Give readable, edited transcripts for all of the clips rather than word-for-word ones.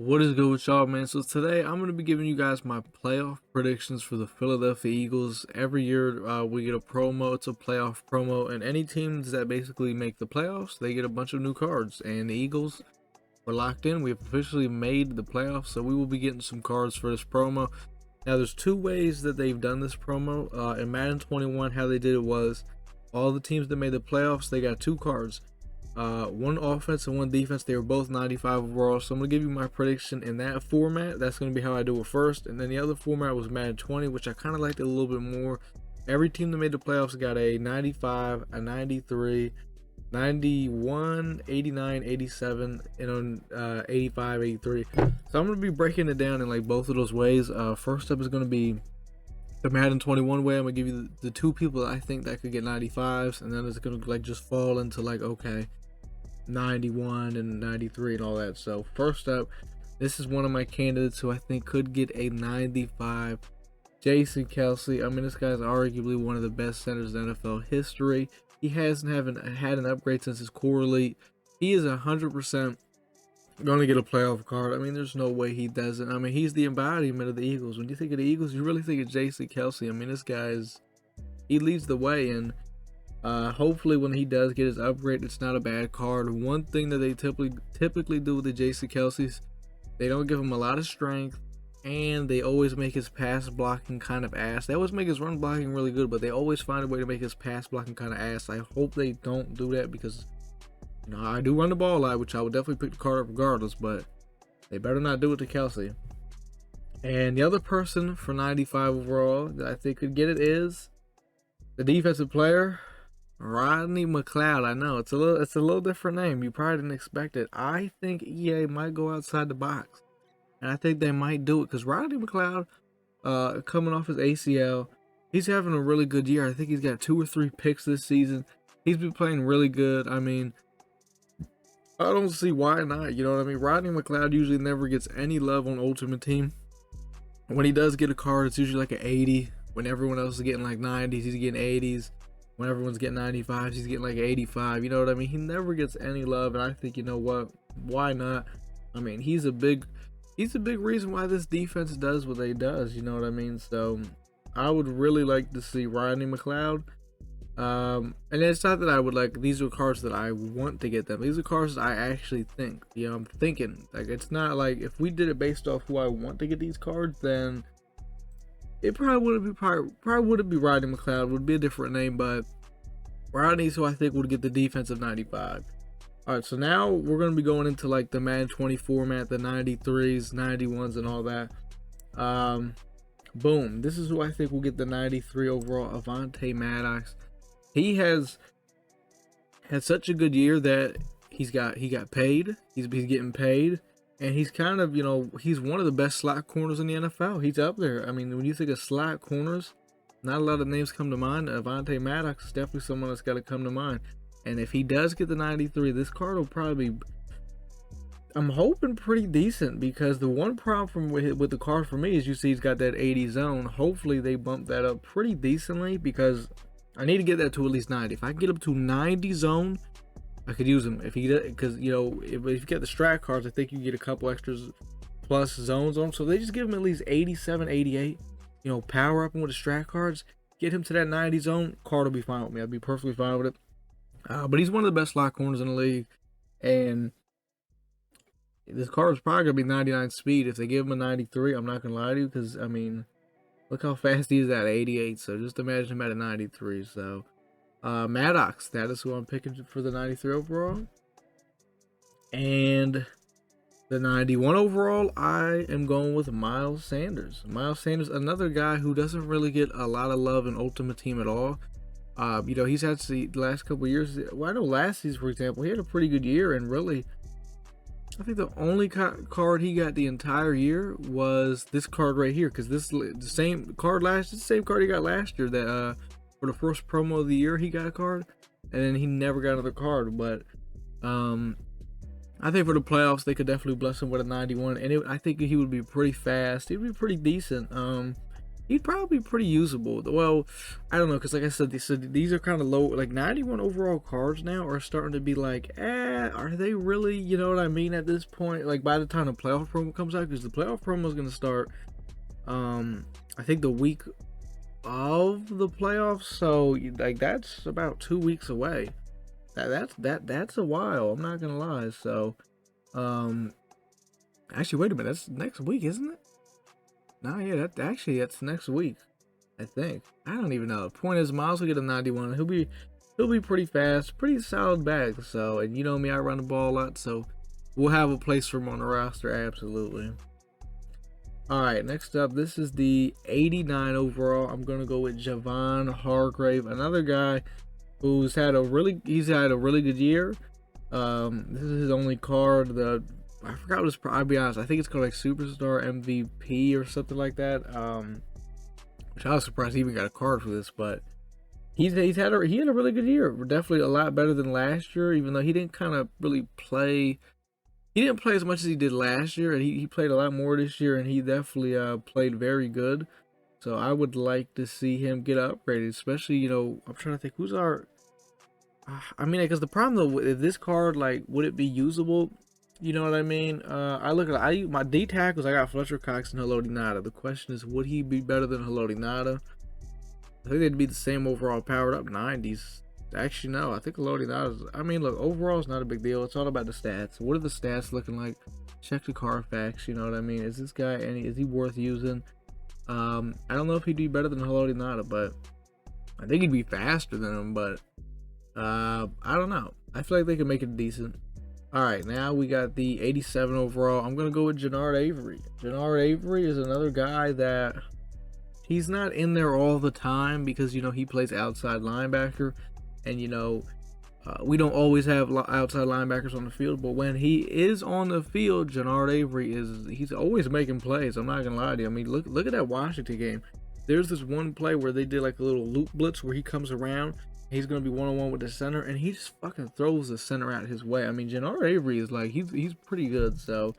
What is good with y'all, man? So today I'm going to be giving you guys my playoff predictions for the Philadelphia Eagles. Every year we get a promo. It's a playoff promo, and any teams that basically make the playoffs, they get a bunch of new cards. And the Eagles, we're locked in. We've officially made the playoffs, so we will be getting some cards for this promo. Now, there's two ways that they've done this promo. In Madden 21, how they did it was all the teams that made the playoffs, they got two cards. One offense and one defense. They were both 95 overall. So I'm gonna give you my prediction in that format. That's gonna be how I do it first. And then the other format was Madden 20, which I kind of liked it a little bit more. Every team that made the playoffs got a 95, a 93, 91, 89, 87, and 85, 83. So I'm gonna be breaking it down in like both of those ways. First up is gonna be the Madden 21 way. I'm gonna give you the two people that I think that could get 95s, and then it's gonna like just fall into like, okay, 91 and 93 and all that. So first up, this is one of my candidates who I think could get a 95, Jason Kelce. I mean, this guy's arguably one of the best centers in NFL history. He hasn't had an upgrade since his core elite. He is 100% going to get a playoff card. I mean, there's no way he doesn't. I mean, he's the embodiment of the Eagles. When you think of the Eagles, you really think of Jason Kelce. I mean, this guy's, he leads the way, and hopefully when he does get his upgrade, it's not a bad card. One thing that they typically do with the Jason Kelce's, they don't give him a lot of strength, and they always make his pass blocking kind of ass. They always make his run blocking really good, but they always find a way to make his pass blocking kind of ass. I hope they don't do that, because you know, I do run the ball a lot, which I would definitely pick the card up regardless, but they better not do it to Kelce. And the other person for 95 overall that I think could get it is the defensive player, Rodney McLeod. I know it's a little different name. You probably didn't expect it. I think EA might go outside the box, and I think they might do it because Rodney McLeod, coming off his ACL, he's having a really good year. I think he's got 2 or 3 picks this season. He's been playing really good. I mean, I don't see why not. You know what I mean? Rodney McLeod usually never gets any love on Ultimate Team. When he does get a card, it's usually like an 80. When everyone else is getting like 90s, he's getting 80s. When everyone's getting 95s, he's getting like 85. You know what I mean? He never gets any love, and I think, you know what? Why not? I mean, he's a big reason why this defense does what they does. You know what I mean? So I would really like to see Rodney McLeod. And it's not that I would like, these are cards that I want to get them. These are cards that I actually think, you know, I'm thinking, like, it's not like if we did it based off who I want to get these cards, then it probably wouldn't be Rodney McLeod. Would be a different name, but Rodney's who I think would get the defensive 95. All right, so now we're going to be going into like the Madden 20 format, the 93s, 91s, and all that. Boom. This is who I think will get the 93 overall, Avant Maddox. He has had such a good year that he got paid. He's getting paid, and he's kind of, you know, he's one of the best slot corners in the NFL. He's up there. I mean, when you think of slot corners, not a lot of names come to mind. Avant Maddox is definitely someone that's got to come to mind. And if he does get the 93, this card will probably be, I'm hoping, pretty decent, because the one problem with the card for me is you see he's got that 80 zone. Hopefully they bump that up pretty decently, because I need to get that to at least 90. If I can get up to 90 zone, I could use him. If he does, because, you know, if you get the strat cards, I think you get a couple extras plus zones on them. So they just give him at least 87, 88. You know, power up him with the strat cards, get him to that 90 zone, card will be fine with me. I'd be perfectly fine with it. But he's one of the best slot corners in the league, and this card is probably gonna be 99 speed. If they give him a 93, I'm not gonna lie to you, because I mean, look how fast he is at 88. So just imagine him at a 93. So Maddox, that is who I'm picking for the 93 overall. And the 91 overall, I am going with Miles Sanders. Miles Sanders, another guy who doesn't really get a lot of love in Ultimate Team at all. You know, he's had the last couple of years. Well, I know last season, for example, he had a pretty good year, and really, I think the only card he got the entire year was this card right here, because this the same card he got last year. That for the first promo of the year, he got a card, and then he never got another card. But I think for the playoffs, they could definitely bless him with a 91, and I think he would be pretty fast. He'd be pretty decent. He'd probably be pretty usable. Well, I don't know, because like I said, these are kind of low. Like 91 overall cards now are starting to be like, are they really? You know what I mean? At this point, like by the time the playoff promo comes out, because the playoff promo is gonna start, I think the week of the playoffs. So like that's about 2 weeks away. That's a while. I'm not gonna lie. So, actually, wait a minute. That's next week, isn't it? No, yeah, that's next week, I think. I don't even know. The point is, Miles will get a 91. He'll be pretty fast, pretty solid back. So, and you know me, I run the ball a lot, so we'll have a place for him on the roster, absolutely. All right, next up, this is the 89 overall. I'm gonna go with Javon Hargrave, another guy who's had a really good year. This is his only card. I forgot what it's. I'll be honest. I think it's called like Superstar MVP or something like that. Which I was surprised he even got a card for this, but he had a really good year. Definitely a lot better than last year, even though he didn't kind of really play. He didn't play as much as he did last year, and he played a lot more this year, and he definitely played very good. So I would like to see him get upgraded, especially, you know, I'm trying to think who's our. I mean, because the problem though, if this card, like, would it be usable? You know what I mean? I look at my D tackles. I got Fletcher Cox and Haloti Ngata. The question is, would he be better than Haloti Ngata? I think they'd be the same overall, powered up 90s. Actually, no. I think Haloti Ngata. I mean, look, overall, it's not a big deal. It's all about the stats. What are the stats looking like? Check the Carfax. You know what I mean? Is this guy is he worth using? I don't know if he'd be better than Haloti Ngata, but I think he'd be faster than him. But I don't know. I feel like they could make it decent. All right, now we got the 87 overall. I'm gonna go with Genard Avery. Genard Avery is another guy that he's not in there all the time because, you know, he plays outside linebacker, and, you know, we don't always have outside linebackers on the field. But when he is on the field, Genard Avery he's always making plays. I'm not gonna lie to you. I mean, look at that Washington game. There's this one play where they did like a little loop blitz where he comes around. He's going to be one-on-one with the center, and he just fucking throws the center out his way. I mean, Genard Avery is like, he's pretty good. So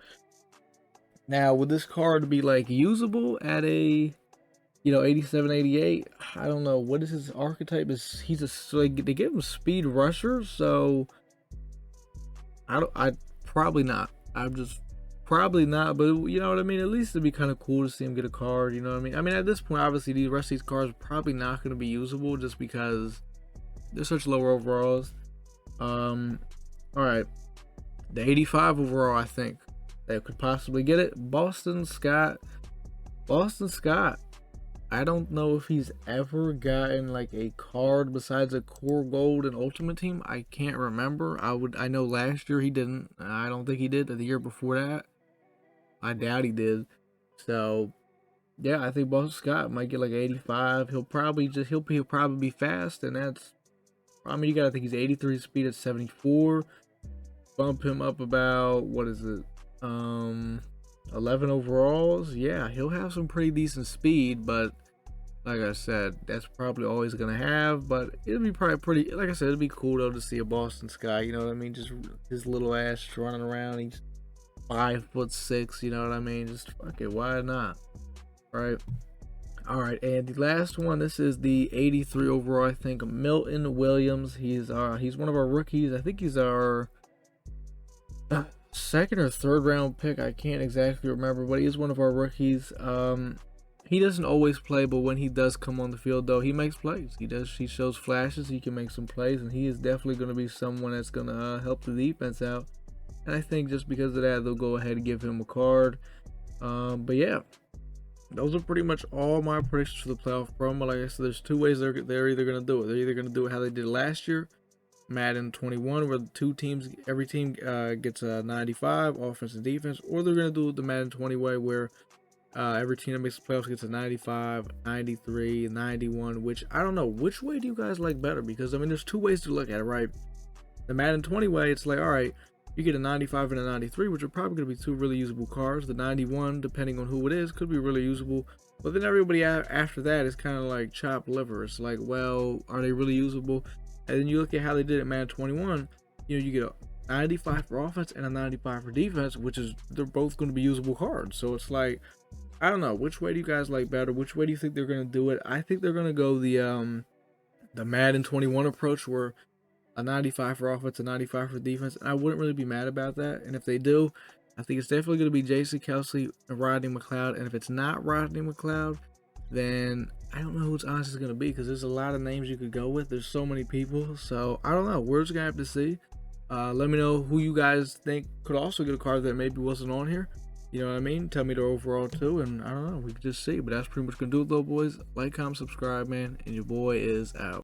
now, would this card be like usable at a, you know, 87, 88? I don't know. What is his archetype? Like, they give him speed rusher, so I probably not. I'm just probably not, but you know what I mean? At least it'd be kind of cool to see him get a card, you know what I mean? I mean, at this point, obviously, the rest of these cards are probably not going to be usable just because they're such lower overalls. All right, the 85 overall, I think that could possibly get it. Boston Scott. I don't know if he's ever gotten like a card besides a core gold and ultimate team. I can't remember. I know last year he didn't. I don't think he did. The year before that, I doubt he did. So yeah, I think Boston Scott might get like 85. He'll probably be fast, and that's. I mean, you gotta think he's 83 speed at 74. Bump him up about, what is it? 11 overalls. Yeah, he'll have some pretty decent speed, but like I said, that's probably all he's gonna have. But it'll be probably pretty, like I said, it'd be cool though to see a Boston Scott, you know what I mean? Just his little ass running around. He's 5'6", you know what I mean? Just fuck it, why not? Right. All right, and the last one, this is the 83 overall, I think, Milton Williams. He's one of our rookies. I think he's our second or third round pick. I can't exactly remember, but he is one of our rookies. He doesn't always play, but when he does come on the field, though, he makes plays. He shows flashes. He can make some plays, and he is definitely going to be someone that's going to help the defense out. And I think just because of that, they'll go ahead and give him a card. But yeah. Those are pretty much all my predictions for the playoff promo. Like I said, there's two ways they're either going to do it. They're either going to do it how they did last year, Madden 21, where every team gets a 95, offense and defense, or they're going to do it the Madden 20 way, where every team that makes the playoffs gets a 95, 93, 91, which I don't know. Which way do you guys like better? Because, I mean, there's two ways to look at it, right? The Madden 20 way, it's like, all right, you get a 95 and a 93, which are probably going to be two really usable cards. The 91, depending on who it is, could be really usable. But then everybody after that is kind of like chopped liver. It's like, well, are they really usable? And then you look at how they did it at Madden 21. You know, you get a 95 for offense and a 95 for defense, which is, they're both going to be usable cards. So it's like, I don't know. Which way do you guys like better? Which way do you think they're gonna do it? I think they're gonna go the Madden 21 approach, where a 95 for offense, a 95 for defense. And I wouldn't really be mad about that. And if they do, I think it's definitely going to be Jason Kelsey and Rodney McLeod. And if it's not Rodney McLeod, then I don't know who it's honestly going to be, because there's a lot of names you could go with. There's so many people. So I don't know. We're just going to have to see. Let me know who you guys think could also get a card that maybe wasn't on here. You know what I mean? Tell me their overall too. And I don't know. We can just see. But that's pretty much going to do it, though, boys. Like, comment, subscribe, man. And your boy is out.